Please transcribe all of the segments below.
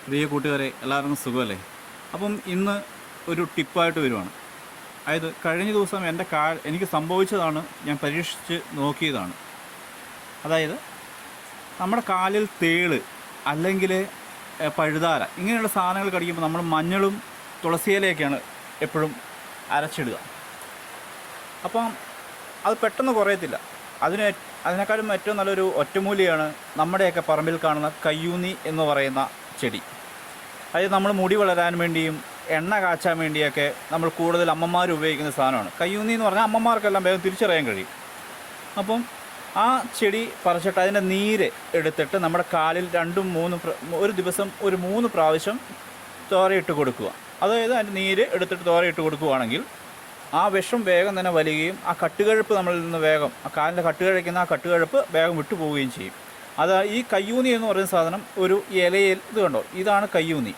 പ്രിയ കൂട്ടുകാരെ, എല്ലാവർക്കും സുഖമല്ലേ? അപ്പം ഇന്ന് ഒരു ടിപ്പായിട്ട് വരുവാണ്. അതായത് കഴിഞ്ഞ ദിവസം എനിക്ക് സംഭവിച്ചതാണ്, ഞാൻ പരീക്ഷിച്ച് നോക്കിയതാണ്. അതായത് നമ്മുടെ കാലിൽ തേള് അല്ലെങ്കിൽ പഴുതാര ഇങ്ങനെയുള്ള സാധനങ്ങൾ കടിക്കുമ്പോൾ നമ്മൾ മഞ്ഞളും തുളസിയിലയൊക്കെയാണ് എപ്പോഴും അരച്ചിടുക. അപ്പം അത് പെട്ടെന്ന് കുറയത്തില്ല. അതിനേക്കാളും ഏറ്റവും നല്ലൊരു ഒറ്റമൂലിയാണ് നമ്മുടെയൊക്കെ പറമ്പിൽ കാണുന്ന കയ്യൂന്നി എന്ന് പറയുന്ന ചെടി. അതായത് നമ്മൾ മുടി വളരാൻ വേണ്ടിയും എണ്ണ കാച്ചാൻ വേണ്ടിയൊക്കെ നമ്മൾ കൂടുതൽ അമ്മമാർ ഉപയോഗിക്കുന്ന സാധനമാണ് കയ്യൂന്നി എന്ന് പറഞ്ഞാൽ. അമ്മമാർക്കെല്ലാം വേഗം തിരിച്ചറിയാൻ കഴിയും. അപ്പം ആ ചെടി പറിച്ചിട്ട് അതിൻ്റെ നീര് എടുത്തിട്ട് നമ്മുടെ കാലിൽ ഒരു ദിവസം ഒരു 3 പ്രാവശ്യം തോരയിട്ട് കൊടുക്കുക. അതായത് അതിൻ്റെ നീര് എടുത്തിട്ട് തോരയിട്ട് കൊടുക്കുകയാണെങ്കിൽ ആ വിഷം വേഗം തന്നെ വലിയുകയും ആ കട്ടുകഴുപ്പ് നമ്മളിൽ നിന്ന് വേഗം, ആ കാലിൻ്റെ കട്ടുകഴിക്കുന്ന ആ കട്ടുകഴുപ്പ് വേഗം വിട്ടുപോവുകയും ചെയ്യും. അത് ഈ കയ്യൂന്നി എന്ന് പറയുന്ന സാധനം ഒരു ഇലയിൽ, ഇത് കണ്ടോ, ഇതാണ് കയ്യൂന്നി.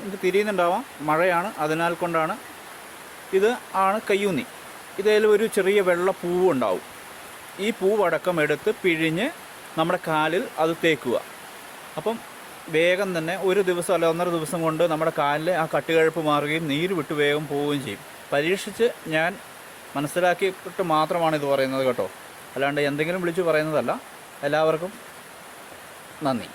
എനിക്ക് തിരിയുന്നുണ്ടാവാം, മഴയാണ്, അതിനാൽ കൊണ്ടാണ്. ഇത് ആണ് കയ്യൂന്നി. ഇതിൽ ഒരു ചെറിയ വെള്ള പൂവ് ഉണ്ടാവും. ഈ പൂവടക്കം എടുത്ത് പിഴിഞ്ഞ് നമ്മുടെ കാലിൽ അത് തേക്കുക. അപ്പം വേഗം തന്നെ ഒരു ദിവസം അല്ല 1.5 ദിവസം കൊണ്ട് നമ്മുടെ കാലിൽ ആ കട്ടുകഴുപ്പ് മാറുകയും നീര് വിട്ട് വേഗം പോവുകയും ചെയ്യും. പരീക്ഷിച്ച് ഞാൻ മനസ്സിലാക്കിയിട്ട് മാത്രമാണ് ഇത് പറയുന്നത് കേട്ടോ, അല്ലാണ്ട് എന്തെങ്കിലും വിളിച്ച് പറയുന്നതല്ല. എല്ലാവർക്കും നന്ദി.